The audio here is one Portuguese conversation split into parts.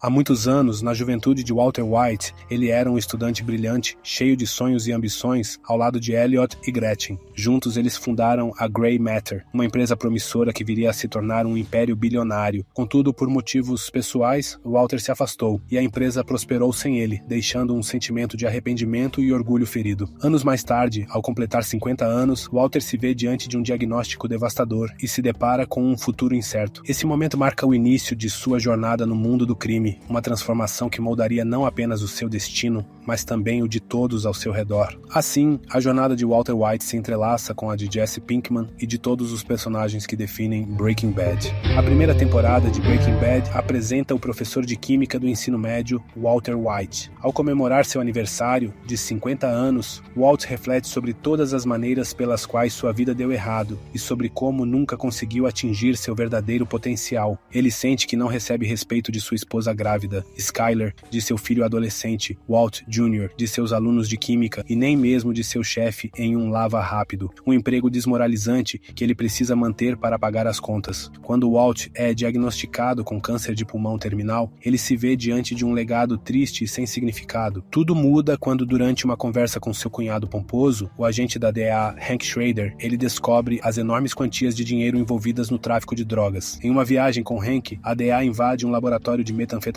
Há muitos anos, na juventude de Walter White, ele era um estudante brilhante, cheio de sonhos e ambições, ao lado de Elliot e Gretchen. Juntos, eles fundaram a Grey Matter, uma empresa promissora que viria a se tornar um império bilionário. Contudo, por motivos pessoais, Walter se afastou, e a empresa prosperou sem ele, deixando um sentimento de arrependimento e orgulho ferido. Anos mais tarde, ao completar 50 anos, Walter se vê diante de um diagnóstico devastador e se depara com um futuro incerto. Esse momento marca o início de sua jornada no mundo do crime, uma transformação que moldaria não apenas o seu destino, mas também o de todos ao seu redor. Assim, a jornada de Walter White se entrelaça com a de Jesse Pinkman e de todos os personagens que definem Breaking Bad. A primeira temporada de Breaking Bad apresenta o professor de química do ensino médio, Walter White. Ao comemorar seu aniversário de 50 anos, Walt reflete sobre todas as maneiras pelas quais sua vida deu errado e sobre como nunca conseguiu atingir seu verdadeiro potencial. Ele sente que não recebe respeito de sua esposa grávida, Skyler, de seu filho adolescente, Walt Jr., de seus alunos de química e nem mesmo de seu chefe em um lava rápido, um emprego desmoralizante que ele precisa manter para pagar as contas. Quando Walt é diagnosticado com câncer de pulmão terminal, ele se vê diante de um legado triste e sem significado. Tudo muda quando, durante uma conversa com seu cunhado pomposo, o agente da DEA, Hank Schrader, ele descobre as enormes quantias de dinheiro envolvidas no tráfico de drogas. Em uma viagem com Hank, a DEA invade um laboratório de metanfetamina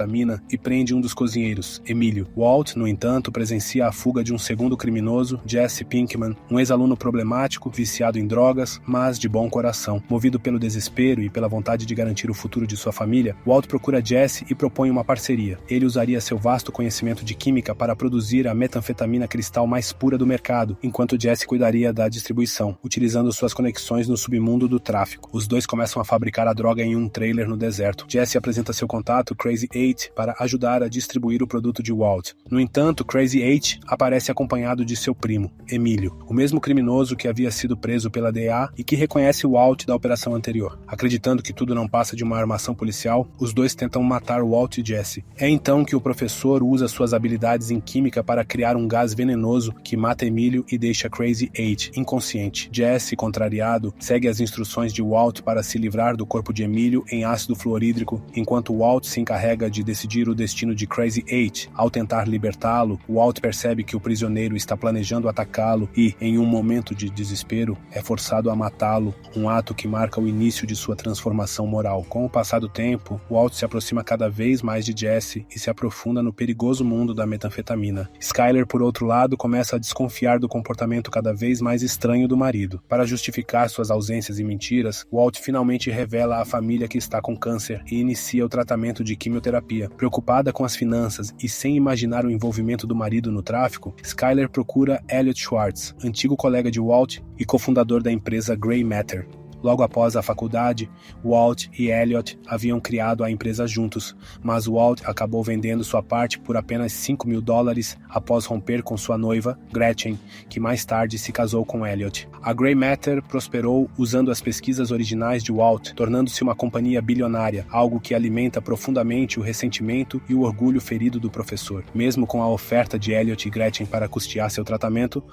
e prende um dos cozinheiros, Emílio. Walt, no entanto, presencia a fuga de um segundo criminoso, Jesse Pinkman, um ex-aluno problemático, viciado em drogas, mas de bom coração. Movido pelo desespero e pela vontade de garantir o futuro de sua família, Walt procura Jesse e propõe uma parceria. Ele usaria seu vasto conhecimento de química para produzir a metanfetamina cristal mais pura do mercado, enquanto Jesse cuidaria da distribuição, utilizando suas conexões no submundo do tráfico. Os dois começam a fabricar a droga em um trailer no deserto. Jesse apresenta seu contato, Crazy Eight, para ajudar a distribuir o produto de Walt. No entanto, Crazy Eight aparece acompanhado de seu primo, Emílio, o mesmo criminoso que havia sido preso pela DEA e que reconhece Walt da operação anterior. Acreditando que tudo não passa de uma armação policial, os dois tentam matar Walt e Jesse. É então que o professor usa suas habilidades em química para criar um gás venenoso que mata Emílio e deixa Crazy Eight inconsciente. Jesse, contrariado, segue as instruções de Walt para se livrar do corpo de Emílio em ácido fluorídrico, enquanto Walt se encarrega de decidir o destino de Crazy Eight. Ao tentar libertá-lo, Walt percebe que o prisioneiro está planejando atacá-lo e, em um momento de desespero, é forçado a matá-lo, um ato que marca o início de sua transformação moral. Com o passar do tempo, Walt se aproxima cada vez mais de Jesse e se aprofunda no perigoso mundo da metanfetamina. Skyler, por outro lado, começa a desconfiar do comportamento cada vez mais estranho do marido. Para justificar suas ausências e mentiras, Walt finalmente revela à família que está com câncer e inicia o tratamento de quimioterapia. Preocupada com as finanças e sem imaginar o envolvimento do marido no tráfico, Skyler procura Elliot Schwartz, antigo colega de Walt e cofundador da empresa Grey Matter. Logo após a faculdade, Walt e Elliot haviam criado a empresa juntos, mas Walt acabou vendendo sua parte por apenas $5.000 após romper com sua noiva, Gretchen, que mais tarde se casou com Elliot. A Grey Matter prosperou usando as pesquisas originais de Walt, tornando-se uma companhia bilionária, algo que alimenta profundamente o ressentimento e o orgulho ferido do professor. Mesmo com a oferta de Elliot e Gretchen para custear seu tratamento,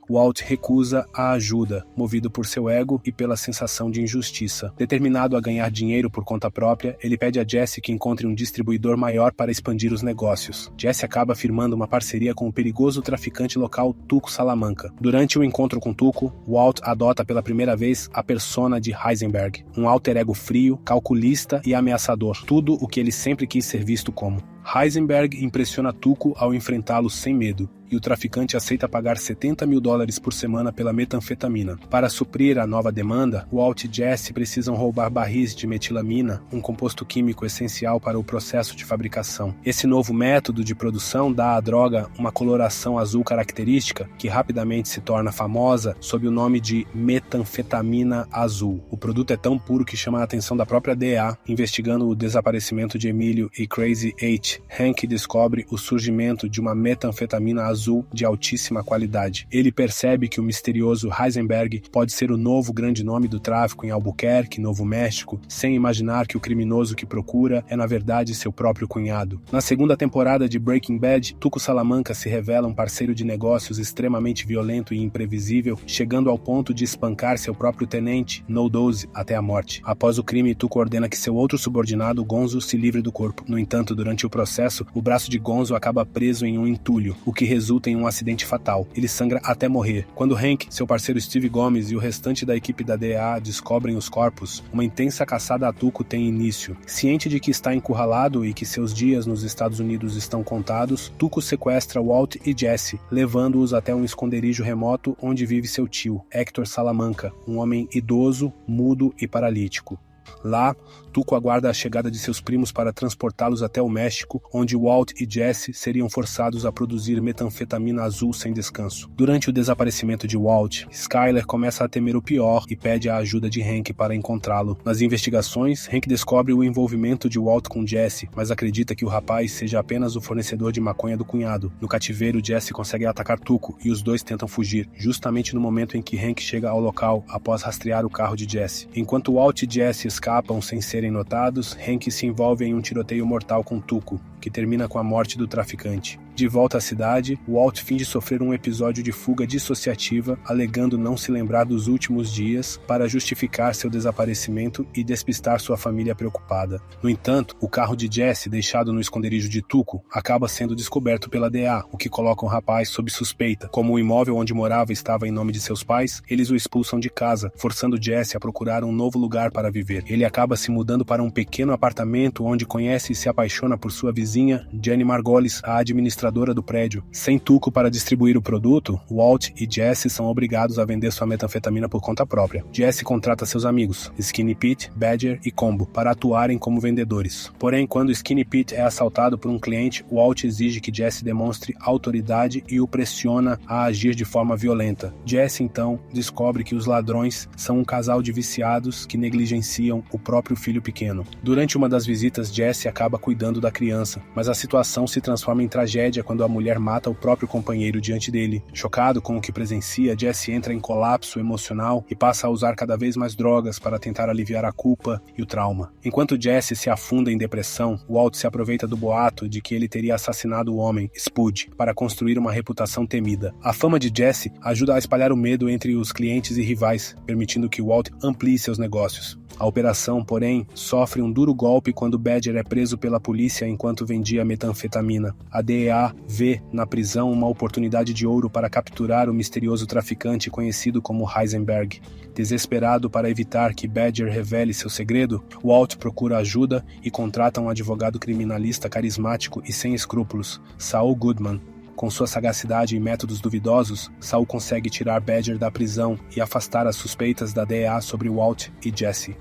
Walt recusa a ajuda, movido por seu ego e pela sensação de injustiça. Determinado a ganhar dinheiro por conta própria, ele pede a Jesse que encontre um distribuidor maior para expandir os negócios. Jesse acaba firmando uma parceria com o perigoso traficante local Tuco Salamanca. Durante o encontro com Tuco, Walt adota pela primeira vez a persona de Heisenberg, um alter ego frio, calculista e ameaçador, tudo o que ele sempre quis ser visto como. Heisenberg impressiona Tuco ao enfrentá-lo sem medo, e o traficante aceita pagar $70.000 por semana pela metanfetamina. Para suprir a nova demanda, Walt e Jesse precisam roubar barris de metilamina, um composto químico essencial para o processo de fabricação. Esse novo método de produção dá à droga uma coloração azul característica que rapidamente se torna famosa sob o nome de metanfetamina azul. O produto é tão puro que chama a atenção da própria DEA, investigando o desaparecimento de Emílio e Crazy Eight. Walt, Hank descobre o surgimento de uma metanfetamina azul de altíssima qualidade. Ele percebe que o misterioso Heisenberg pode ser o novo grande nome do tráfico em Albuquerque, Novo México, sem imaginar que o criminoso que procura é na verdade seu próprio cunhado. Na segunda temporada de Breaking Bad, Tuco Salamanca se revela um parceiro de negócios extremamente violento e imprevisível, chegando ao ponto de espancar seu próprio tenente, No Doze, até a morte. Após o crime, Tuco ordena que seu outro subordinado, Gonzo, se livre do corpo. No entanto, durante o processo, o braço de Gonzo acaba preso em um entulho, o que resulta em um acidente fatal. Ele sangra até morrer. Quando Hank, seu parceiro Steve Gomes e o restante da equipe da DEA descobrem os corpos, uma intensa caçada a Tuco tem início. Ciente de que está encurralado e que seus dias nos Estados Unidos estão contados, Tuco sequestra Walt e Jesse, levando-os até um esconderijo remoto onde vive seu tio, Hector Salamanca, um homem idoso, mudo e paralítico. Lá, Tuco aguarda a chegada de seus primos para transportá-los até o México, onde Walt e Jesse seriam forçados a produzir metanfetamina azul sem descanso. Durante o desaparecimento de Walt, Skyler começa a temer o pior e pede a ajuda de Hank para encontrá-lo. Nas investigações, Hank descobre o envolvimento de Walt com Jesse, mas acredita que o rapaz seja apenas o fornecedor de maconha do cunhado. No cativeiro, Jesse consegue atacar Tuco e os dois tentam fugir, justamente no momento em que Hank chega ao local após rastrear o carro de Jesse. Enquanto Walt e Jesse escapam sem serem notados, Hank se envolve em um tiroteio mortal com Tuco, que termina com a morte do traficante. De volta à cidade, Walt finge sofrer um episódio de fuga dissociativa, alegando não se lembrar dos últimos dias para justificar seu desaparecimento e despistar sua família preocupada. No entanto, o carro de Jesse, deixado no esconderijo de Tuco, acaba sendo descoberto pela DEA, o que coloca o rapaz sob suspeita. Como o imóvel onde morava estava em nome de seus pais, eles o expulsam de casa, forçando Jesse a procurar um novo lugar para viver. Ele acaba se mudando para um pequeno apartamento onde conhece e se apaixona por sua vizinha, Jenny Margolis, a administradora do prédio. Sem Tuco para distribuir o produto, Walt e Jesse são obrigados a vender sua metanfetamina por conta própria. Jesse contrata seus amigos, Skinny Pete, Badger e Combo, para atuarem como vendedores. Porém, quando Skinny Pete é assaltado por um cliente, Walt exige que Jesse demonstre autoridade e o pressiona a agir de forma violenta. Jesse, então, descobre que os ladrões são um casal de viciados que negligenciam o próprio filho pequeno. Durante uma das visitas, Jesse acaba cuidando da criança, mas a situação se transforma em tragédia quando a mulher mata o próprio companheiro diante dele. Chocado com o que presencia, Jesse entra em colapso emocional e passa a usar cada vez mais drogas para tentar aliviar a culpa e o trauma. Enquanto Jesse se afunda em depressão, Walt se aproveita do boato de que ele teria assassinado o homem, Spud, para construir uma reputação temida. A fama de Jesse ajuda a espalhar o medo entre os clientes e rivais, permitindo que Walt amplie seus negócios. A operação, porém, sofre um duro golpe quando Badger é preso pela polícia enquanto vendia metanfetamina. A DEA vê na prisão uma oportunidade de ouro para capturar o misterioso traficante conhecido como Heisenberg. Desesperado para evitar que Badger revele seu segredo, Walt procura ajuda e contrata um advogado criminalista carismático e sem escrúpulos, Saul Goodman. Com sua sagacidade e métodos duvidosos, Saul consegue tirar Badger da prisão e afastar as suspeitas da DEA sobre Walt e Jesse.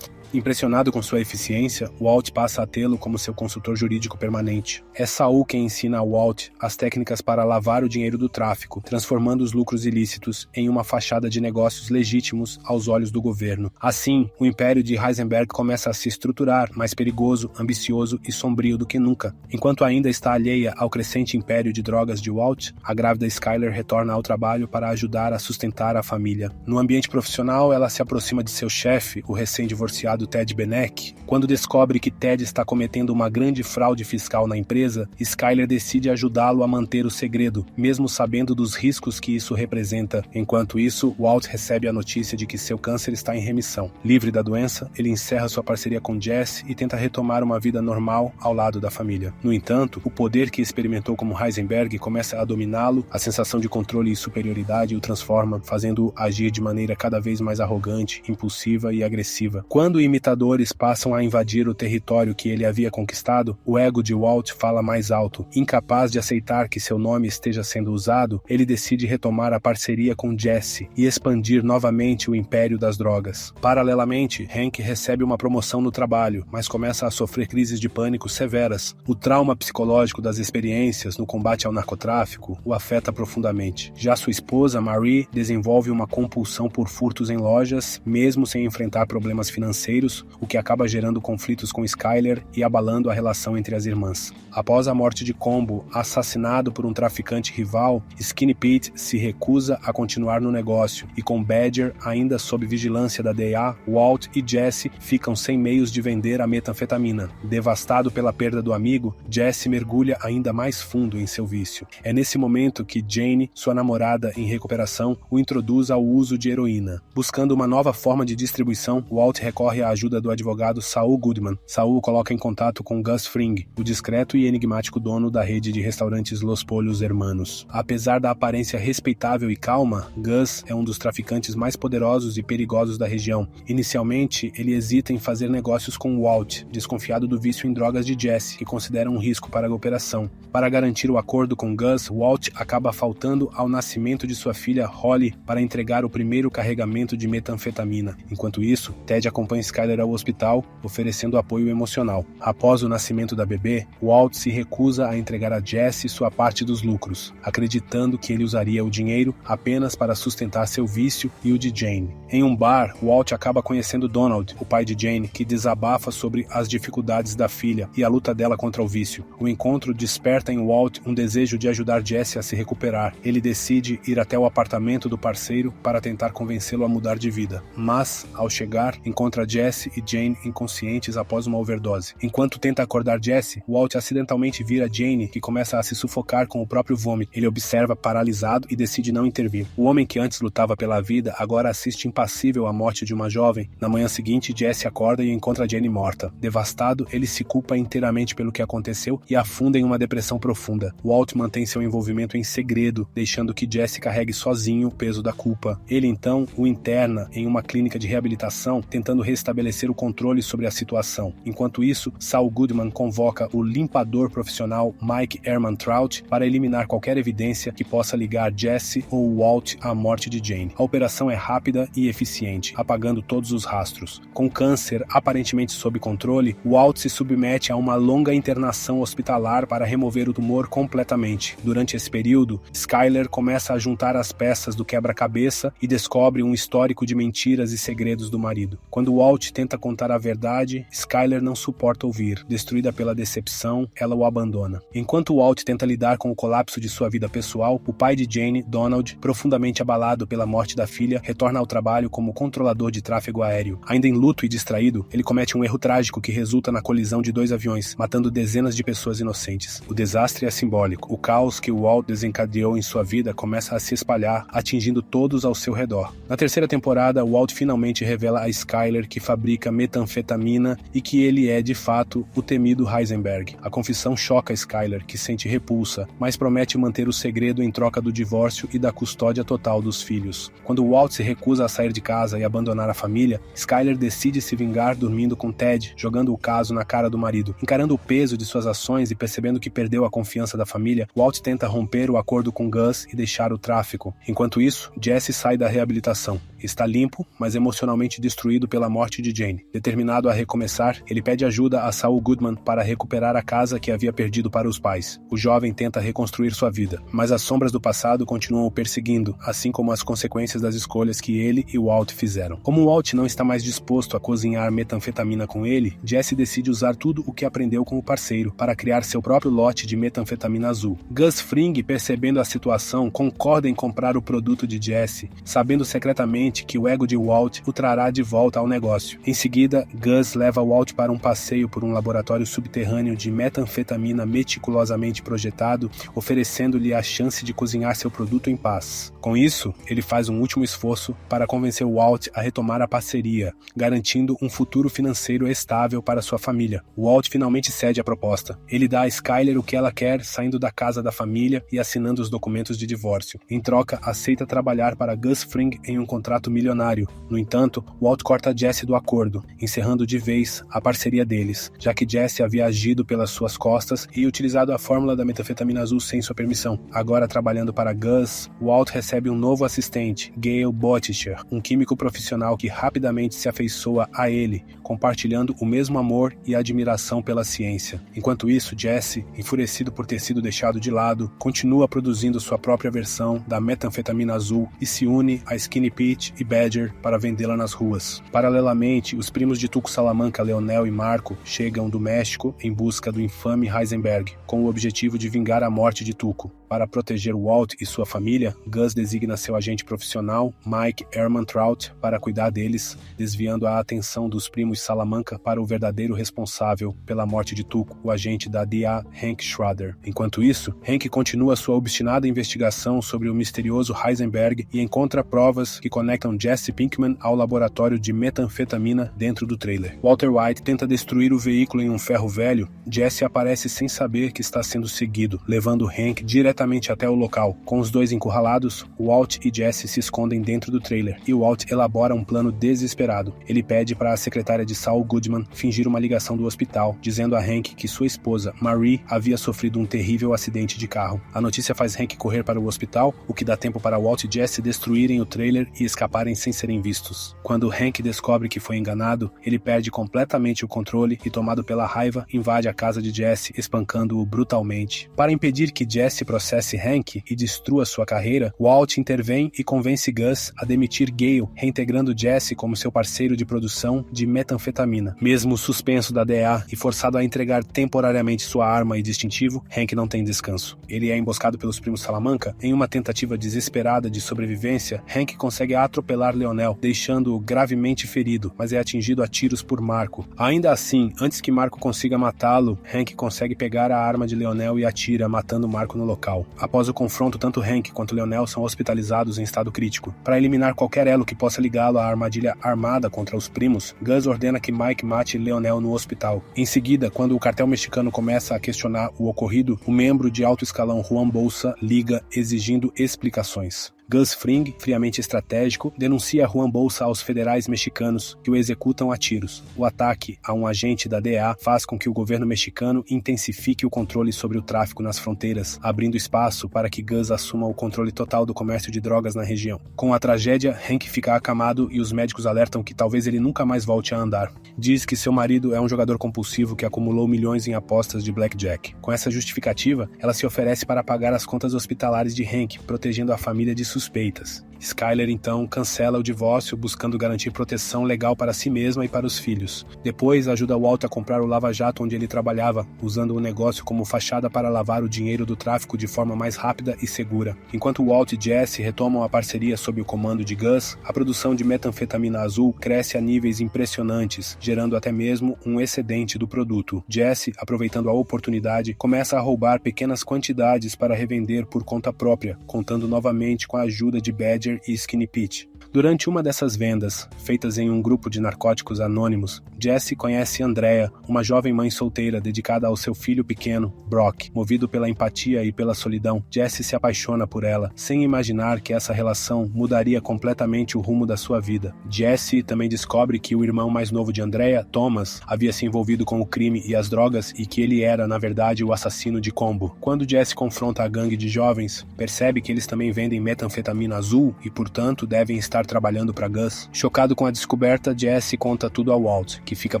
Impressionado com sua eficiência, Walt passa a tê-lo como seu consultor jurídico permanente. É Saul quem ensina a Walt as técnicas para lavar o dinheiro do tráfico, transformando os lucros ilícitos em uma fachada de negócios legítimos aos olhos do governo. Assim, o império de Heisenberg começa a se estruturar, mais perigoso, ambicioso e sombrio do que nunca. Enquanto ainda está alheia ao crescente império de drogas de Walt, a grávida Skyler retorna ao trabalho para ajudar a sustentar a família. No ambiente profissional, ela se aproxima de seu chefe, o recém-divorciado Ted Benek. Quando descobre que Ted está cometendo uma grande fraude fiscal na empresa, Skyler decide ajudá-lo a manter o segredo, mesmo sabendo dos riscos que isso representa. Enquanto isso, Walt recebe a notícia de que seu câncer está em remissão. Livre da doença, ele encerra sua parceria com Jesse e tenta retomar uma vida normal ao lado da família. No entanto, o poder que experimentou como Heisenberg começa a dominá-lo, a sensação de controle e superioridade o transforma, fazendo-o agir de maneira cada vez mais arrogante, impulsiva e agressiva. Quando imitadores passam a invadir o território que ele havia conquistado, o ego de Walt fala mais alto. Incapaz de aceitar que seu nome esteja sendo usado, ele decide retomar a parceria com Jesse e expandir novamente o império das drogas. Paralelamente, Hank recebe uma promoção no trabalho, mas começa a sofrer crises de pânico severas. O trauma psicológico das experiências no combate ao narcotráfico o afeta profundamente. Já sua esposa, Marie, desenvolve uma compulsão por furtos em lojas, mesmo sem enfrentar problemas financeiros financeiros, o que acaba gerando conflitos com Skyler e abalando a relação entre as irmãs. Após a morte de Combo, assassinado por um traficante rival, Skinny Pete se recusa a continuar no negócio e com Badger ainda sob vigilância da DEA, Walt e Jesse ficam sem meios de vender a metanfetamina. Devastado pela perda do amigo, Jesse mergulha ainda mais fundo em seu vício. É nesse momento que Jane, sua namorada em recuperação, o introduz ao uso de heroína. Buscando uma nova forma de distribuição, Walt recorre à ajuda do advogado Saul Goodman. Saul o coloca em contato com Gus Fring, o discreto e enigmático dono da rede de restaurantes Los Pollos Hermanos. Apesar da aparência respeitável e calma, Gus é um dos traficantes mais poderosos e perigosos da região. Inicialmente, ele hesita em fazer negócios com Walt, desconfiado do vício em drogas de Jesse, que considera um risco para a operação. Para garantir o acordo com Gus, Walt acaba faltando ao nascimento de sua filha Holly para entregar o primeiro carregamento de metanfetamina. Enquanto isso, Ted acompanha Skyler ao hospital, oferecendo apoio emocional. Após o nascimento da bebê, Walt se recusa a entregar a Jesse sua parte dos lucros, acreditando que ele usaria o dinheiro apenas para sustentar seu vício e o de Jane. Em um bar, Walt acaba conhecendo Donald, o pai de Jane, que desabafa sobre as dificuldades da filha e a luta dela contra o vício. O encontro desperta em Walt um desejo de ajudar Jesse a se recuperar. Ele decide ir até o apartamento do parceiro para tentar convencê-lo a mudar de vida. Mas, ao chegar, encontra Jesse e Jane inconscientes após uma overdose. Enquanto tenta acordar Jesse, Walt acidentalmente vira Jane, que começa a se sufocar com o próprio vômito. Ele observa paralisado e decide não intervir. O homem que antes lutava pela vida agora assiste impassível à morte de uma jovem. Na manhã seguinte, Jesse acorda e encontra Jane morta. Devastado, ele se culpa inteiramente pelo que aconteceu e afunda em uma depressão profunda. Walt mantém seu envolvimento em segredo, deixando que Jesse carregue sozinho o peso da culpa. Ele então o interna em uma clínica de reabilitação, tentando restabelecer o controle sobre a situação. Enquanto isso, Saul Goodman convoca o limpador profissional Mike Ehrmantraut para eliminar qualquer evidência que possa ligar Jesse ou Walt à morte de Jane. A operação é rápida e eficiente, apagando todos os rastros. Com câncer aparentemente sob controle, Walt se submete a uma longa internação hospitalar para remover o tumor completamente. Durante esse período, Skyler começa a juntar as peças do quebra-cabeça e descobre um histórico de mentiras e segredos do marido. Quando Walt tenta contar a verdade, Skyler não suporta ouvir. Destruída pela decepção, ela o abandona. Enquanto Walt tenta lidar com o colapso de sua vida pessoal, o pai de Jane, Donald, profundamente abalado pela morte da filha, retorna ao trabalho como controlador de tráfego aéreo. Ainda em luto e distraído, ele comete um erro trágico que resulta na colisão de 2 aviões, matando dezenas de pessoas inocentes. O desastre é simbólico. O caos que Walt desencadeou em sua vida começa a se espalhar, atingindo todos ao seu redor. Na terceira temporada, Walt finalmente revela a Skyler que fabrica metanfetamina e que ele é, de fato, o temido Heisenberg. A confissão choca Skyler, que sente repulsa, mas promete manter o segredo em troca do divórcio e da custódia total dos filhos. Quando Walt se recusa a sair de casa e abandonar a família, Skyler decide se vingar dormindo com Ted, jogando o caso na cara do marido. Encarando o peso de suas ações e percebendo que perdeu a confiança da família, Walt tenta romper o acordo com Gus e deixar o tráfico. Enquanto isso, Jesse sai da reabilitação. Está limpo, mas emocionalmente destruído pela morte de Jane. Determinado a recomeçar, ele pede ajuda a Saul Goodman para recuperar a casa que havia perdido para os pais. O jovem tenta reconstruir sua vida, mas as sombras do passado continuam o perseguindo, assim como as consequências das escolhas que ele e Walt fizeram. Como Walt não está mais disposto a cozinhar metanfetamina com ele, Jesse decide usar tudo o que aprendeu com o parceiro para criar seu próprio lote de metanfetamina azul. Gus Fring, percebendo a situação, concorda em comprar o produto de Jesse, sabendo secretamente que o ego de Walt o trará de volta ao negócio. Em seguida, Gus leva Walt para um passeio por um laboratório subterrâneo de metanfetamina meticulosamente projetado, oferecendo-lhe a chance de cozinhar seu produto em paz. Com isso, ele faz um último esforço para convencer Walt a retomar a parceria, garantindo um futuro financeiro estável para sua família. Walt finalmente cede à proposta. Ele dá a Skyler o que ela quer, saindo da casa da família e assinando os documentos de divórcio. Em troca, aceita trabalhar para Gus Fring em um contrato milionário. No entanto, Walt corta Jesse do acordo, encerrando de vez a parceria deles, já que Jesse havia agido pelas suas costas e utilizado a fórmula da metanfetamina azul sem sua permissão. Agora trabalhando para Gus, Walt recebe um novo assistente, Gail Botticher, um químico profissional que rapidamente se afeiçoa a ele, compartilhando o mesmo amor e admiração pela ciência. Enquanto isso, Jesse, enfurecido por ter sido deixado de lado, continua produzindo sua própria versão da metanfetamina azul e se une a Skinny Pete Walt e Badger para vendê-la nas ruas. Paralelamente, os primos de Tuco Salamanca, Leonel e Marco, chegam do México em busca do infame Heisenberg, com o objetivo de vingar a morte de Tuco. Para proteger Walt e sua família, Gus designa seu agente profissional, Mike Ehrmantraut, para cuidar deles, desviando a atenção dos primos Salamanca para o verdadeiro responsável pela morte de Tuco, o agente da DEA, Hank Schrader. Enquanto isso, Hank continua sua obstinada investigação sobre o misterioso Heisenberg e encontra provas que conectam Jesse Pinkman ao laboratório de metanfetamina dentro do trailer. Walter White tenta destruir o veículo em um ferro velho. Jesse aparece sem saber que está sendo seguido, levando Hank diretamente até o local. Com os dois encurralados, Walt e Jesse se escondem dentro do trailer e Walt elabora um plano desesperado. Ele pede para a secretária de Saul Goodman fingir uma ligação do hospital, dizendo a Hank que sua esposa, Marie, havia sofrido um terrível acidente de carro. A notícia faz Hank correr para o hospital, o que dá tempo para Walt e Jesse destruírem o trailer e escaparem sem serem vistos. Quando Hank descobre que foi enganado, ele perde completamente o controle e, tomado pela raiva, invade a casa de Jesse, espancando-o brutalmente. Para impedir que Jesse processe Hank e destrua sua carreira, Walt intervém e convence Gus a demitir Gale, reintegrando Jesse como seu parceiro de produção de metanfetamina. Mesmo suspenso da DEA e forçado a entregar temporariamente sua arma e distintivo, Hank não tem descanso. Ele é emboscado pelos primos Salamanca. Em uma tentativa desesperada de sobrevivência, Hank consegue atropelar Leonel, deixando-o gravemente ferido, mas é atingido a tiros por Marco. Ainda assim, antes que Marco consiga matá-lo, Hank consegue pegar a arma de Leonel e atira, matando Marco no local. Após o confronto, tanto Hank quanto Leonel são hospitalizados em estado crítico. Para eliminar qualquer elo que possa ligá-lo à armadilha armada contra os primos, Gus ordena que Mike mate Leonel no hospital. Em seguida, quando o cartel mexicano começa a questionar o ocorrido, o membro de alto escalão Juan Bolsa liga exigindo explicações. Gus Fring, friamente estratégico, denuncia Juan Bolsa aos federais mexicanos, que o executam a tiros. O ataque a um agente da DEA faz com que o governo mexicano intensifique o controle sobre o tráfico nas fronteiras, abrindo espaço para que Gus assuma o controle total do comércio de drogas na região. Com a tragédia, Hank fica acamado e os médicos alertam que talvez ele nunca mais volte a andar. Diz que seu marido é um jogador compulsivo que acumulou milhões em apostas de blackjack. Com essa justificativa, ela se oferece para pagar as contas hospitalares de Hank, protegendo a família de suspeitas. Skyler então cancela o divórcio, buscando garantir proteção legal para si mesma e para os filhos. Depois ajuda Walt a comprar o lava-jato onde ele trabalhava, usando o negócio como fachada para lavar o dinheiro do tráfico de forma mais rápida e segura. Enquanto Walt e Jesse retomam a parceria sob o comando de Gus, a produção de metanfetamina azul cresce a níveis impressionantes, gerando até mesmo um excedente do produto. Jesse, aproveitando a oportunidade, começa a roubar pequenas quantidades para revender por conta própria, contando novamente com a ajuda de Badger e Skinny Pete. Durante uma dessas vendas, feitas em um grupo de narcóticos anônimos, Jesse conhece Andrea, uma jovem mãe solteira dedicada ao seu filho pequeno, Brock. Movido pela empatia e pela solidão, Jesse se apaixona por ela, sem imaginar que essa relação mudaria completamente o rumo da sua vida. Jesse também descobre que o irmão mais novo de Andrea, Thomas, havia se envolvido com o crime e as drogas e que ele era, na verdade, o assassino de Combo. Quando Jesse confronta a gangue de jovens, percebe que eles também vendem metanfetamina azul e, portanto, devem estar trabalhando para Gus. Chocado com a descoberta, Jesse conta tudo a Walt, que fica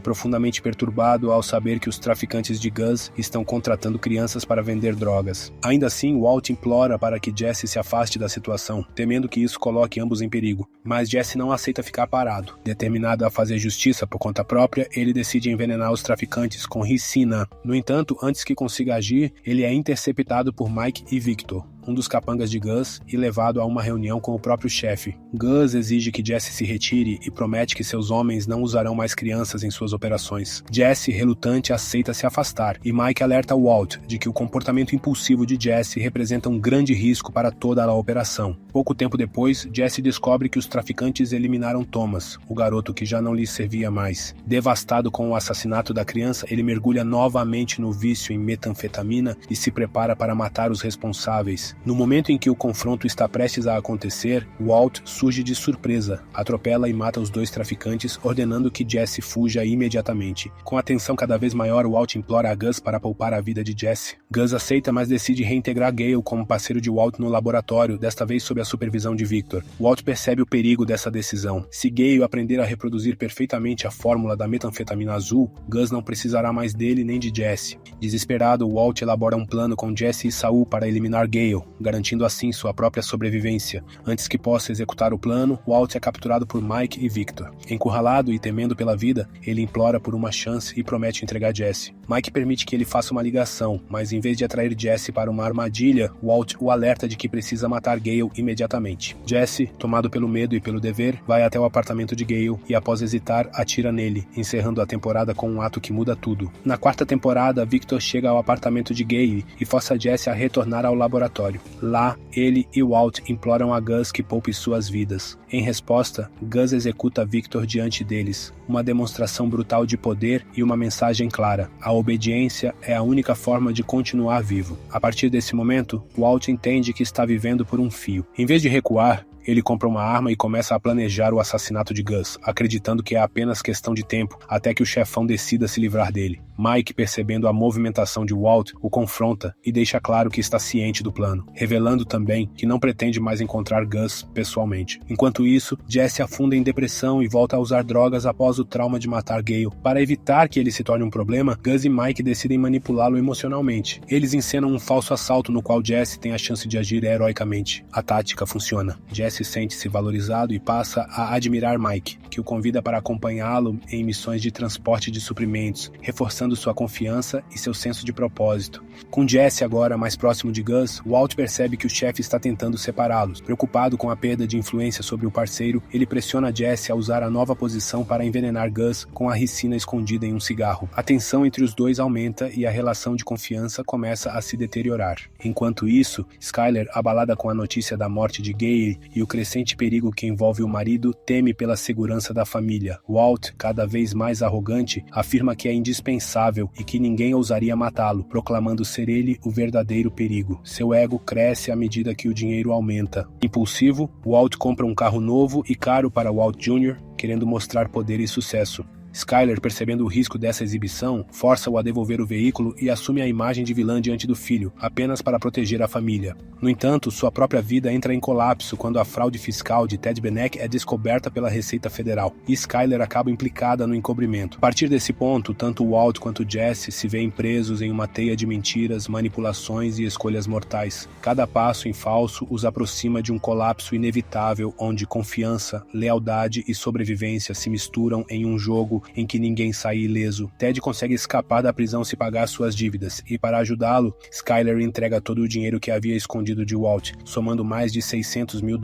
profundamente perturbado ao saber que os traficantes de Gus estão contratando crianças para vender drogas. Ainda assim, Walt implora para que Jesse se afaste da situação, temendo que isso coloque ambos em perigo. Mas Jesse não aceita ficar parado. Determinado a fazer justiça por conta própria, ele decide envenenar os traficantes com ricina. No entanto, antes que consiga agir, ele é interceptado por Mike e Victor, um dos capangas de Gus, e levado a uma reunião com o próprio chefe. Gus exige que Jesse se retire e promete que seus homens não usarão mais crianças em suas operações. Jesse, relutante, aceita se afastar, e Mike alerta Walt de que o comportamento impulsivo de Jesse representa um grande risco para toda a operação. Pouco tempo depois, Jesse descobre que os traficantes eliminaram Thomas, o garoto que já não lhes servia mais. Devastado com o assassinato da criança, ele mergulha novamente no vício em metanfetamina e se prepara para matar os responsáveis. No momento em que o confronto está prestes a acontecer, Walt surge de surpresa, atropela e mata os dois traficantes, ordenando que Jesse fuja imediatamente. Com a tensão cada vez maior, Walt implora a Gus para poupar a vida de Jesse. Gus aceita, mas decide reintegrar Gale como parceiro de Walt no laboratório, desta vez sob a supervisão de Victor. Walt percebe o perigo dessa decisão. Se Gale aprender a reproduzir perfeitamente a fórmula da metanfetamina azul, Gus não precisará mais dele nem de Jesse. Desesperado, Walt elabora um plano com Jesse e Saul para eliminar Gale. garantindo assim sua própria sobrevivência. Antes que possa executar o plano, Walt é capturado por Mike e Victor. Encurralado e temendo pela vida, ele implora por uma chance e promete entregar Jesse. Mike permite que ele faça uma ligação, mas em vez de atrair Jesse para uma armadilha, Walt o alerta de que precisa matar Gale imediatamente. Jesse, tomado pelo medo e pelo dever, vai até o apartamento de Gale e, após hesitar, atira nele, encerrando a temporada com um ato que muda tudo. Na quarta temporada, Victor chega ao apartamento de Gale e força Jesse a retornar ao laboratório. Lá, ele e Walt imploram a Gus que poupe suas vidas. Em resposta, Gus executa Victor diante deles, uma demonstração brutal de poder e uma mensagem clara: a obediência é a única forma de continuar vivo. A partir desse momento, Walt entende que está vivendo por um fio. Em vez de recuar, ele compra uma arma e começa a planejar o assassinato de Gus, acreditando que é apenas questão de tempo até que o chefão decida se livrar dele. Mike, percebendo a movimentação de Walt, o confronta e deixa claro que está ciente do plano, revelando também que não pretende mais encontrar Gus pessoalmente. Enquanto isso, Jesse afunda em depressão e volta a usar drogas após o trauma de matar Gale. Para evitar que ele se torne um problema, Gus e Mike decidem manipulá-lo emocionalmente. Eles encenam um falso assalto no qual Jesse tem a chance de agir heroicamente. A tática funciona. Jesse sente-se valorizado e passa a admirar Mike, que o convida para acompanhá-lo em missões de transporte de suprimentos, reforçando sua confiança e seu senso de propósito. Com Jesse agora mais próximo de Gus, Walt percebe que o chefe está tentando separá-los. Preocupado com a perda de influência sobre o parceiro, ele pressiona Jesse a usar a nova posição para envenenar Gus com a ricina escondida em um cigarro. A tensão entre os dois aumenta e a relação de confiança começa a se deteriorar. Enquanto isso, Skyler, abalada com a notícia da morte de Gale e o crescente perigo que envolve o marido, teme pela segurança da família. Walt, cada vez mais arrogante, afirma que é indispensável e que ninguém ousaria matá-lo, proclamando ser ele o verdadeiro perigo. Seu ego cresce à medida que o dinheiro aumenta. Impulsivo, Walt compra um carro novo e caro para Walt Jr., querendo mostrar poder e sucesso. Skyler, percebendo o risco dessa exibição, força-o a devolver o veículo e assume a imagem de vilã diante do filho, apenas para proteger a família. No entanto, sua própria vida entra em colapso quando a fraude fiscal de Ted Benek é descoberta pela Receita Federal, e Skyler acaba implicada no encobrimento. A partir desse ponto, tanto Walt quanto Jesse se veem presos em uma teia de mentiras, manipulações e escolhas mortais. Cada passo em falso os aproxima de um colapso inevitável onde confiança, lealdade e sobrevivência se misturam em um jogo em que ninguém sai ileso. Ted consegue escapar da prisão se pagar suas dívidas, e para ajudá-lo, Skyler entrega todo o dinheiro que havia escondido de Walt, somando mais de $600 mil.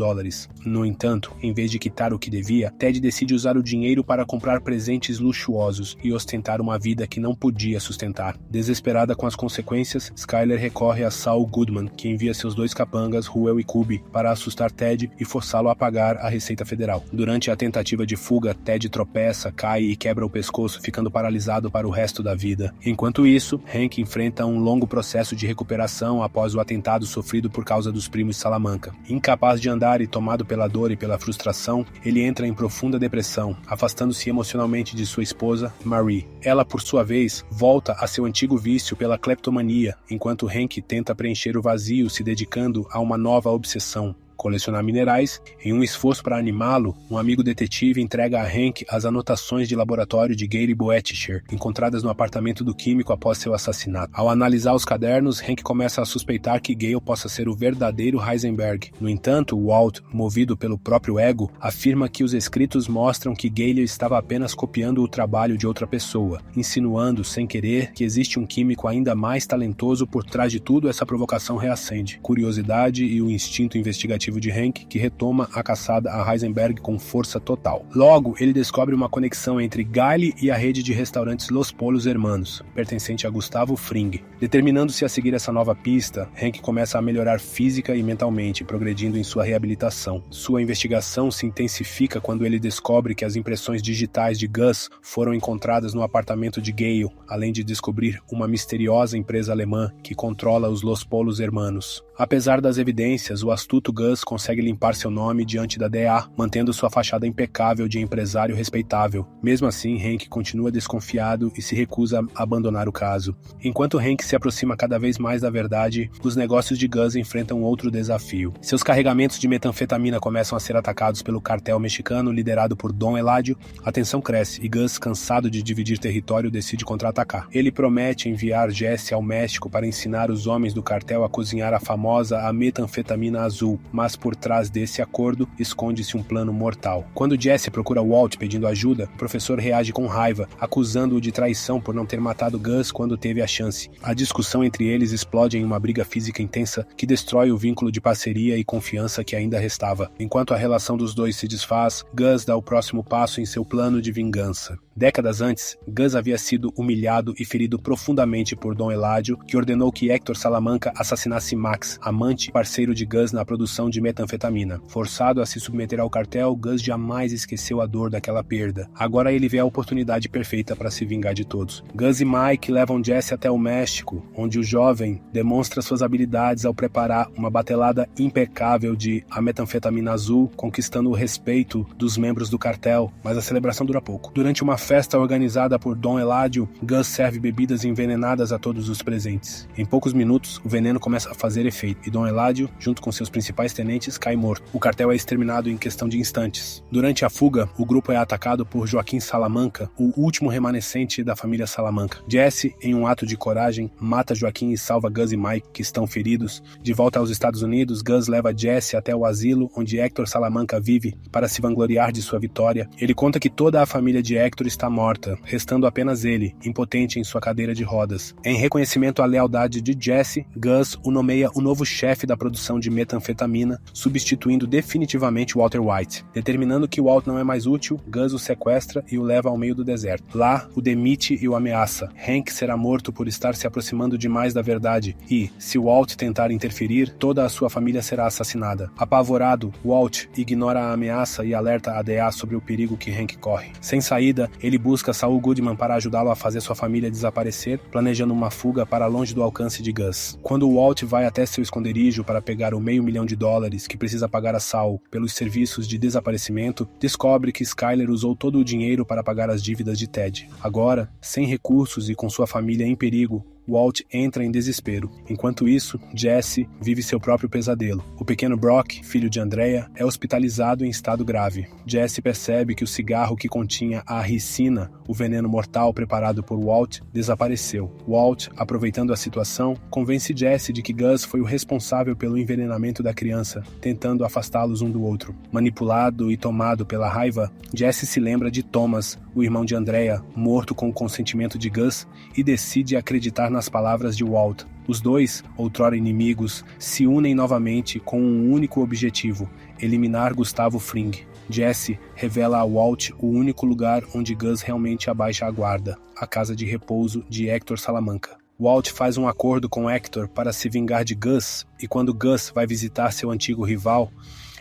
No entanto, em vez de quitar o que devia, Ted decide usar o dinheiro para comprar presentes luxuosos e ostentar uma vida que não podia sustentar. Desesperada com as consequências, Skyler recorre a Saul Goodman, que envia seus dois capangas, Ruel e Kubi, para assustar Ted e forçá-lo a pagar a Receita Federal. Durante a tentativa de fuga, Ted tropeça, cai e quebra o pescoço, ficando paralisado para o resto da vida. Enquanto isso, Hank enfrenta um longo processo de recuperação após o atentado sofrido por causa dos primos Salamanca. Incapaz de andar e tomado pela dor e pela frustração, ele entra em profunda depressão, afastando-se emocionalmente de sua esposa, Marie. Ela, por sua vez, volta a seu antigo vício pela cleptomania, enquanto Hank tenta preencher o vazio se dedicando a uma nova obsessão: colecionar minerais. Em um esforço para animá-lo, um amigo detetive entrega a Hank as anotações de laboratório de Gary Boetticher, encontradas no apartamento do químico após seu assassinato. Ao analisar os cadernos, Hank começa a suspeitar que Gale possa ser o verdadeiro Heisenberg. No entanto, Walt, movido pelo próprio ego, afirma que os escritos mostram que Gale estava apenas copiando o trabalho de outra pessoa, insinuando, sem querer, que existe um químico ainda mais talentoso por trás de tudo. Essa provocação reacende curiosidade e o instinto investigativo de Hank, que retoma a caçada a Heisenberg com força total. Logo, ele descobre uma conexão entre Gale e a rede de restaurantes Los Pollos Hermanos, pertencente a Gustavo Fring. Determinando-se a seguir essa nova pista, Hank começa a melhorar física e mentalmente, progredindo em sua reabilitação. Sua investigação se intensifica quando ele descobre que as impressões digitais de Gus foram encontradas no apartamento de Gale, além de descobrir uma misteriosa empresa alemã que controla os Los Pollos Hermanos. Apesar das evidências, o astuto Gus Gus consegue limpar seu nome diante da DEA, mantendo sua fachada impecável de empresário respeitável. Mesmo assim, Hank continua desconfiado e se recusa a abandonar o caso. Enquanto Hank se aproxima cada vez mais da verdade, os negócios de Gus enfrentam outro desafio. Seus carregamentos de metanfetamina começam a ser atacados pelo cartel mexicano liderado por Don Eladio. A tensão cresce e Gus, cansado de dividir território, decide contra-atacar. Ele promete enviar Jesse ao México para ensinar os homens do cartel a cozinhar a famosa metanfetamina azul, mas por trás desse acordo esconde-se um plano mortal. Quando Jesse procura Walt pedindo ajuda, o professor reage com raiva, acusando-o de traição por não ter matado Gus quando teve a chance. A discussão entre eles explode em uma briga física intensa que destrói o vínculo de parceria e confiança que ainda restava. Enquanto a relação dos dois se desfaz, Gus dá o próximo passo em seu plano de vingança. Décadas antes, Gus havia sido humilhado e ferido profundamente por Don Eladio, que ordenou que Héctor Salamanca assassinasse Max, amante e parceiro de Gus na produção de metanfetamina. Forçado a se submeter ao cartel, Gus jamais esqueceu a dor daquela perda. Agora ele vê a oportunidade perfeita para se vingar de todos. Gus e Mike levam Jesse até o México, onde o jovem demonstra suas habilidades ao preparar uma batelada impecável de metanfetamina azul, conquistando o respeito dos membros do cartel, mas a celebração dura pouco. Durante uma festa organizada por Don Eladio, Gus serve bebidas envenenadas a todos os presentes. Em poucos minutos, o veneno começa a fazer efeito e Don Eladio, junto com seus principais tenentes, cai morto. O cartel é exterminado em questão de instantes. Durante a fuga, o grupo é atacado por Joaquim Salamanca, o último remanescente da família Salamanca. Jesse, em um ato de coragem, mata Joaquim e salva Gus e Mike, que estão feridos. De volta aos Estados Unidos, Gus leva Jesse até o asilo onde Héctor Salamanca vive para se vangloriar de sua vitória. Ele conta que toda a família de Héctor está morta, restando apenas ele, impotente em sua cadeira de rodas. Em reconhecimento à lealdade de Jesse, Gus o nomeia o novo chefe da produção de metanfetamina, substituindo definitivamente Walter White. Determinando que Walt não é mais útil, Gus o sequestra e o leva ao meio do deserto. Lá, o demite e o ameaça. Hank será morto por estar se aproximando demais da verdade e, se Walt tentar interferir, toda a sua família será assassinada. Apavorado, Walt ignora a ameaça e alerta a DEA sobre o perigo que Hank corre. Sem saída, ele busca Saul Goodman para ajudá-lo a fazer sua família desaparecer, planejando uma fuga para longe do alcance de Gus. Quando Walt vai até seu esconderijo para pegar o $500 mil que precisa pagar a Saul pelos serviços de desaparecimento, descobre que Skyler usou todo o dinheiro para pagar as dívidas de Ted. Agora, sem recursos e com sua família em perigo, Walt entra em desespero. Enquanto isso, Jesse vive seu próprio pesadelo. O pequeno Brock, filho de Andrea, é hospitalizado em estado grave. Jesse percebe que o cigarro que continha a ricina, o veneno mortal preparado por Walt, desapareceu. Walt, aproveitando a situação, convence Jesse de que Gus foi o responsável pelo envenenamento da criança, tentando afastá-los um do outro. Manipulado e tomado pela raiva, Jesse se lembra de Thomas, o irmão de Andrea, morto com o consentimento de Gus, e decide acreditar nas palavras de Walt. Os dois, outrora inimigos, se unem novamente com um único objetivo: eliminar Gustavo Fring. Jesse revela a Walt o único lugar onde Gus realmente abaixa a guarda: a casa de repouso de Héctor Salamanca. Walt faz um acordo com Héctor para se vingar de Gus, e quando Gus vai visitar seu antigo rival,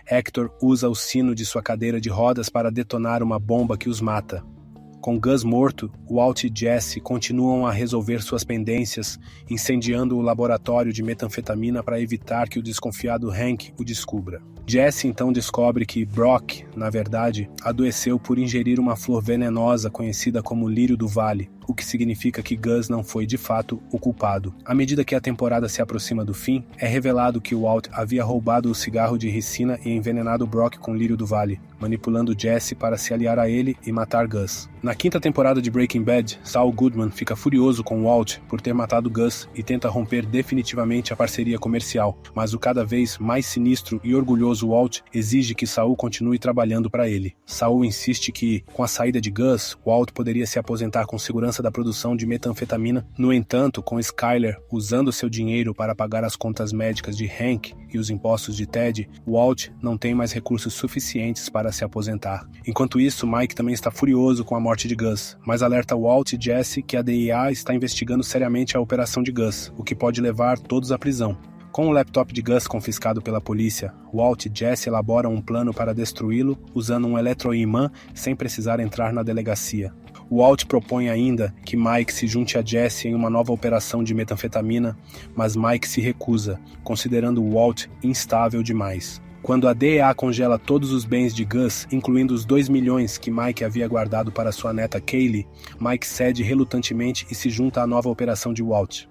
Héctor usa o sino de sua cadeira de rodas para detonar uma bomba que os mata. Com Gus morto, Walt e Jesse continuam a resolver suas pendências, incendiando o laboratório de metanfetamina para evitar que o desconfiado Hank o descubra. Jesse então descobre que Brock, na verdade, adoeceu por ingerir uma flor venenosa conhecida como lírio do vale, o que significa que Gus não foi de fato o culpado. À medida que a temporada se aproxima do fim, é revelado que Walt havia roubado o cigarro de ricina e envenenado Brock com lírio do vale, manipulando Jesse para se aliar a ele e matar Gus. Na quinta temporada de Breaking Bad, Saul Goodman fica furioso com Walt por ter matado Gus e tenta romper definitivamente a parceria comercial, mas o cada vez mais sinistro e orgulhoso Walt exige que Saul continue trabalhando para ele. Saul insiste que, com a saída de Gus, Walt poderia se aposentar com segurança da produção de metanfetamina. No entanto, com Skyler usando seu dinheiro para pagar as contas médicas de Hank e os impostos de Ted, Walt não tem mais recursos suficientes para se aposentar. Enquanto isso, Mike também está furioso com a morte de Gus, mas alerta Walt e Jesse que a DEA está investigando seriamente a operação de Gus, o que pode levar todos à prisão. Com o laptop de Gus confiscado pela polícia, Walt e Jesse elaboram um plano para destruí-lo usando um eletroimã sem precisar entrar na delegacia. Walt propõe ainda que Mike se junte a Jesse em uma nova operação de metanfetamina, mas Mike se recusa, considerando Walt instável demais. Quando a DEA congela todos os bens de Gus, incluindo os 2 milhões que Mike havia guardado para sua neta Kaylee, Mike cede relutantemente e se junta à nova operação de Walt.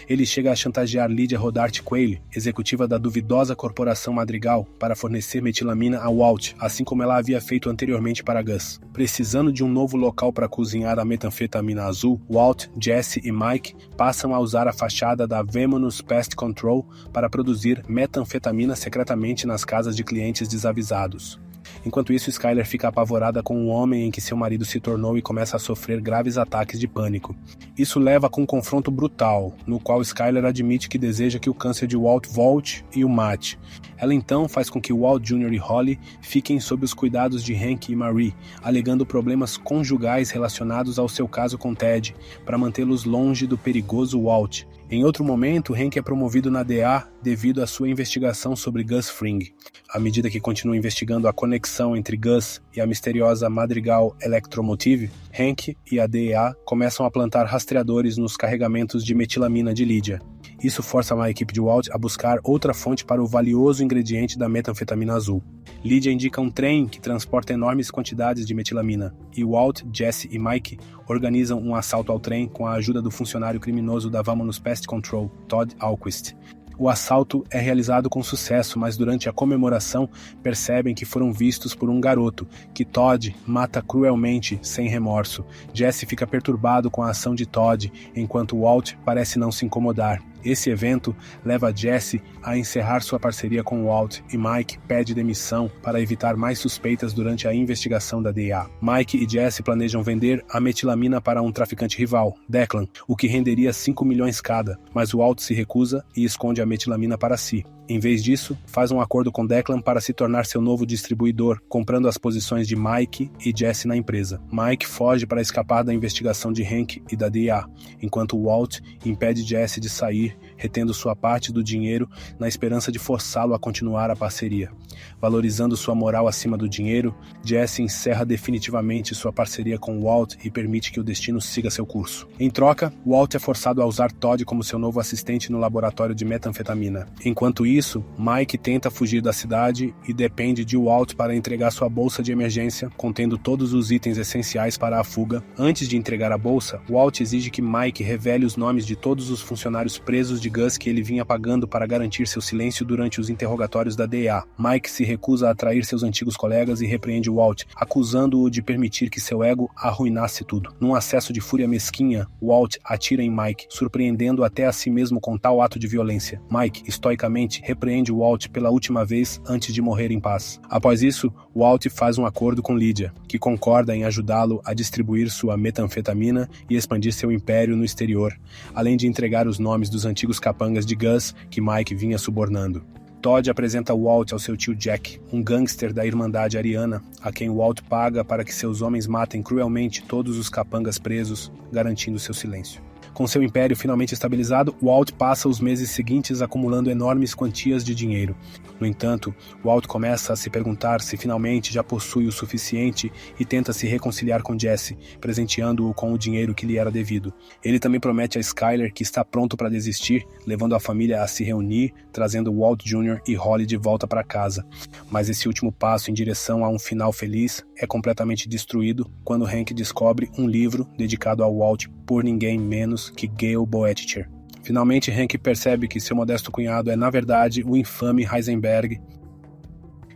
Ele chega a chantagear Lydia Rodarte Quayle, executiva da duvidosa corporação Madrigal, para fornecer metilamina a Walt, assim como ela havia feito anteriormente para Gus. Precisando de um novo local para cozinhar a metanfetamina azul, Walt, Jesse e Mike passam a usar a fachada da Venomous Pest Control para produzir metanfetamina secretamente nas casas de clientes desavisados. Enquanto isso, Skyler fica apavorada com o homem em que seu marido se tornou e começa a sofrer graves ataques de pânico. Isso leva a um confronto brutal, no qual Skyler admite que deseja que o câncer de Walt volte e o mate. Ela então faz com que Walt Jr. e Holly fiquem sob os cuidados de Hank e Marie, alegando problemas conjugais relacionados ao seu caso com Ted, para mantê-los longe do perigoso Walt. Em outro momento, Hank é promovido na DEA devido à sua investigação sobre Gus Fring. À medida que continua investigando a conexão entre Gus e a misteriosa Madrigal Electromotive, Hank e a DEA começam a plantar rastreadores nos carregamentos de metilamina de Lydia. Isso força a equipe de Walt a buscar outra fonte para o valioso ingrediente da metanfetamina azul. Lydia indica um trem que transporta enormes quantidades de metilamina, e Walt, Jesse e Mike organizam um assalto ao trem com a ajuda do funcionário criminoso da Venomous Pest Control, Todd Alquist. O assalto é realizado com sucesso, mas durante a comemoração percebem que foram vistos por um garoto, que Todd mata cruelmente, sem remorso. Jesse fica perturbado com a ação de Todd, enquanto Walt parece não se incomodar. Esse evento leva Jesse a encerrar sua parceria com Walt e Mike pede demissão para evitar mais suspeitas durante a investigação da DEA. Mike e Jesse planejam vender a metilamina para um traficante rival, Declan, o que renderia 5 milhões cada, mas Walt se recusa e esconde a metilamina para si. Em vez disso, faz um acordo com Declan para se tornar seu novo distribuidor, comprando as posições de Mike e Jesse na empresa. Mike foge para escapar da investigação de Hank e da DEA, enquanto Walt impede Jesse de sair, retendo sua parte do dinheiro na esperança de forçá-lo a continuar a parceria. Valorizando sua moral acima do dinheiro, Jesse encerra definitivamente sua parceria com Walt e permite que o destino siga seu curso. Em troca, Walt é forçado a usar Todd como seu novo assistente no laboratório de metanfetamina. Enquanto isso, Mike tenta fugir da cidade e depende de Walt para entregar sua bolsa de emergência, contendo todos os itens essenciais para a fuga. Antes de entregar a bolsa, Walt exige que Mike revele os nomes de todos os funcionários presos de Gus que ele vinha pagando para garantir seu silêncio durante os interrogatórios da DEA. Mike se recusa a trair seus antigos colegas e repreende Walt, acusando-o de permitir que seu ego arruinasse tudo. Num acesso de fúria mesquinha, Walt atira em Mike, surpreendendo até a si mesmo com tal ato de violência. Mike, estoicamente, repreende Walt pela última vez antes de morrer em paz. Após isso, Walt faz um acordo com Lydia, que concorda em ajudá-lo a distribuir sua metanfetamina e expandir seu império no exterior, além de entregar os nomes dos antigos capangas de Gus que Mike vinha subornando. Todd apresenta Walt ao seu tio Jack, um gangster da Irmandade Ariana, a quem Walt paga para que seus homens matem cruelmente todos os capangas presos, garantindo seu silêncio. Com seu império finalmente estabilizado, Walt passa os meses seguintes acumulando enormes quantias de dinheiro. No entanto, Walt começa a se perguntar se finalmente já possui o suficiente e tenta se reconciliar com Jesse, presenteando-o com o dinheiro que lhe era devido. Ele também promete a Skyler que está pronto para desistir, levando a família a se reunir, trazendo Walt Jr. e Holly de volta para casa. Mas esse último passo em direção a um final feliz é completamente destruído quando Hank descobre um livro dedicado ao Walt por ninguém menos que Gale Boetticher. Finalmente, Hank percebe que seu modesto cunhado é, na verdade, o infame Heisenberg.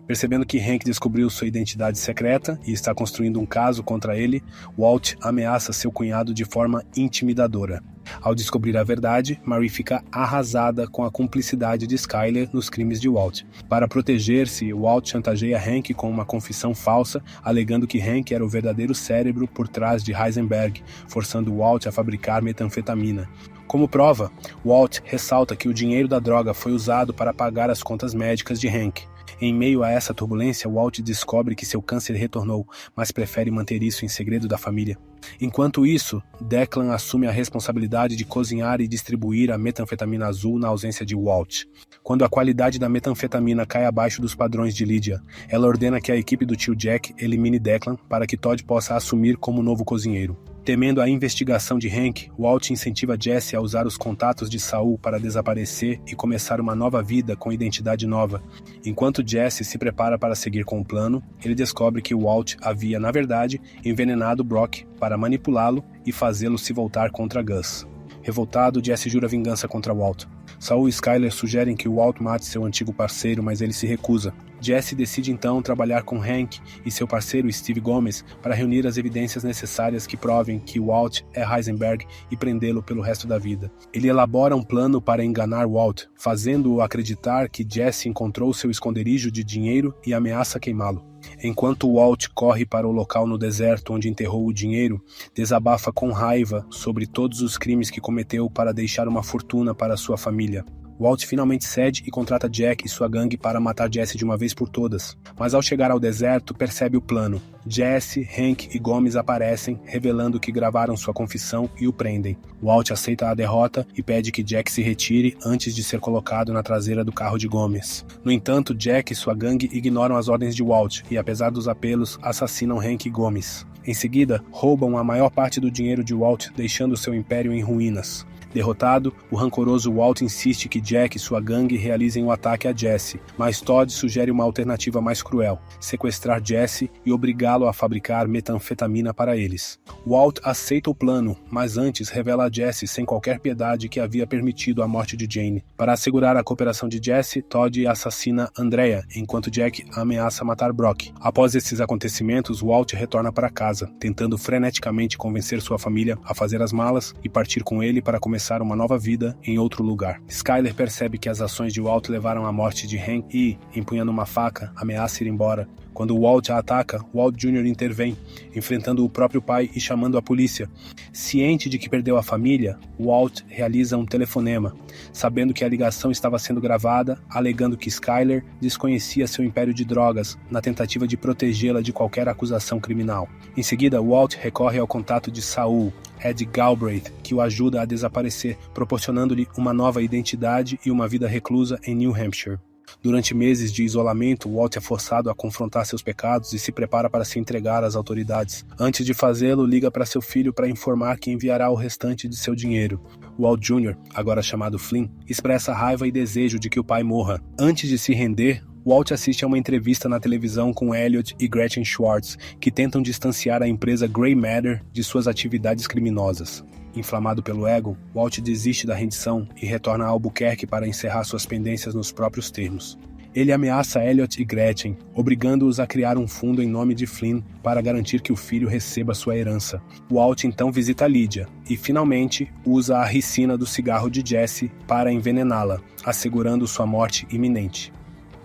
Percebendo que Hank descobriu sua identidade secreta e está construindo um caso contra ele, Walt ameaça seu cunhado de forma intimidadora. Ao descobrir a verdade, Marie fica arrasada com a cumplicidade de Skyler nos crimes de Walt. Para proteger-se, Walt chantageia Hank com uma confissão falsa, alegando que Hank era o verdadeiro cérebro por trás de Heisenberg, forçando Walt a fabricar metanfetamina. Como prova, Walt ressalta que o dinheiro da droga foi usado para pagar as contas médicas de Hank. Em meio a essa turbulência, Walt descobre que seu câncer retornou, mas prefere manter isso em segredo da família. Enquanto isso, Declan assume a responsabilidade de cozinhar e distribuir a metanfetamina azul na ausência de Walt. Quando a qualidade da metanfetamina cai abaixo dos padrões de Lydia, ela ordena que a equipe do tio Jack elimine Declan para que Todd possa assumir como novo cozinheiro. Temendo a investigação de Hank, Walt incentiva Jesse a usar os contatos de Saul para desaparecer e começar uma nova vida com identidade nova. Enquanto Jesse se prepara para seguir com o plano, ele descobre que Walt havia, na verdade, envenenado Brock para manipulá-lo e fazê-lo se voltar contra Gus. Revoltado, Jesse jura vingança contra Walt. Saul e Skyler sugerem que Walt mate seu antigo parceiro, mas ele se recusa. Jesse decide então trabalhar com Hank e seu parceiro Steve Gomez para reunir as evidências necessárias que provem que Walt é Heisenberg e prendê-lo pelo resto da vida. Ele elabora um plano para enganar Walt, fazendo-o acreditar que Jesse encontrou seu esconderijo de dinheiro e ameaça queimá-lo. Enquanto Walt corre para o local no deserto onde enterrou o dinheiro, desabafa com raiva sobre todos os crimes que cometeu para deixar uma fortuna para sua família. Walt finalmente cede e contrata Jack e sua gangue para matar Jesse de uma vez por todas. Mas ao chegar ao deserto, percebe o plano. Jesse, Hank e Gomes aparecem, revelando que gravaram sua confissão e o prendem. Walt aceita a derrota e pede que Jack se retire antes de ser colocado na traseira do carro de Gomes. No entanto, Jack e sua gangue ignoram as ordens de Walt e, apesar dos apelos, assassinam Hank e Gomes. Em seguida, roubam a maior parte do dinheiro de Walt, deixando seu império em ruínas. Derrotado, o rancoroso Walt insiste que Jack e sua gangue realizem o ataque a Jesse, mas Todd sugere uma alternativa mais cruel: sequestrar Jesse e obrigá-lo a fabricar metanfetamina para eles. Walt aceita o plano, mas antes revela a Jesse sem qualquer piedade que havia permitido a morte de Jane. Para assegurar a cooperação de Jesse, Todd assassina Andrea, enquanto Jack ameaça matar Brock. Após esses acontecimentos, Walt retorna para casa, tentando freneticamente convencer sua família a fazer as malas e partir com ele para começar uma nova vida em outro lugar. Skyler percebe que as ações de Walt levaram à morte de Hank e, empunhando uma faca, ameaça ir embora. Quando Walt a ataca, Walt Jr. intervém, enfrentando o próprio pai e chamando a polícia. Ciente de que perdeu a família, Walt realiza um telefonema, sabendo que a ligação estava sendo gravada, alegando que Skyler desconhecia seu império de drogas, na tentativa de protegê-la de qualquer acusação criminal. Em seguida, Walt recorre ao contato de Saul, Ed Galbraith, que o ajuda a desaparecer, proporcionando-lhe uma nova identidade e uma vida reclusa em New Hampshire. Durante meses de isolamento, Walt é forçado a confrontar seus pecados e se prepara para se entregar às autoridades. Antes de fazê-lo, liga para seu filho para informar que enviará o restante de seu dinheiro. Walt Jr., agora chamado Flynn, expressa raiva e desejo de que o pai morra. Antes de se render, Walt assiste a uma entrevista na televisão com Elliot e Gretchen Schwartz, que tentam distanciar a empresa Grey Matter de suas atividades criminosas. Inflamado pelo ego, Walt desiste da rendição e retorna a Albuquerque para encerrar suas pendências nos próprios termos. Ele ameaça Elliot e Gretchen, obrigando-os a criar um fundo em nome de Flynn para garantir que o filho receba sua herança. Walt então visita Lydia e, finalmente, usa a ricina do cigarro de Jesse para envenená-la, assegurando sua morte iminente.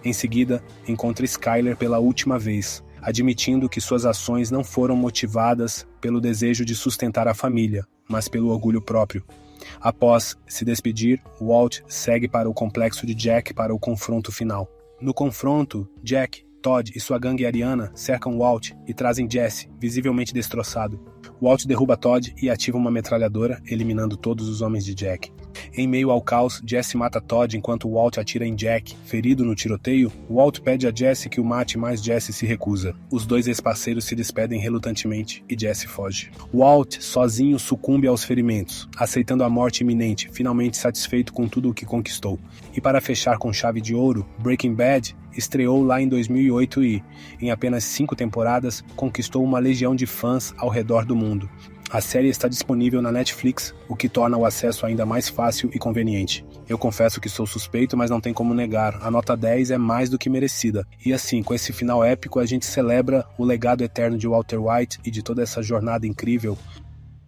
Em seguida, encontra Skyler pela última vez, admitindo que suas ações não foram motivadas pelo desejo de sustentar a família, mas pelo orgulho próprio. Após se despedir, Walt segue para o complexo de Jack para o confronto final. No confronto, Jack, Todd e sua gangue ariana cercam Walt e trazem Jesse, visivelmente destroçado. Walt derruba Todd e ativa uma metralhadora, eliminando todos os homens de Jack. Em meio ao caos, Jesse mata Todd enquanto Walt atira em Jack. Ferido no tiroteio, Walt pede a Jesse que o mate, mas Jesse se recusa. Os dois ex-parceiros se despedem relutantemente e Jesse foge. Walt, sozinho, sucumbe aos ferimentos, aceitando a morte iminente, finalmente satisfeito com tudo o que conquistou. E para fechar com chave de ouro, Breaking Bad estreou lá em 2008 e, em apenas 5 temporadas, conquistou uma legião de fãs ao redor do mundo. A série está disponível na Netflix, o que torna o acesso ainda mais fácil e conveniente. Eu confesso que sou suspeito, mas não tem como negar. A nota 10 é mais do que merecida. E assim, com esse final épico, a gente celebra o legado eterno de Walter White e de toda essa jornada incrível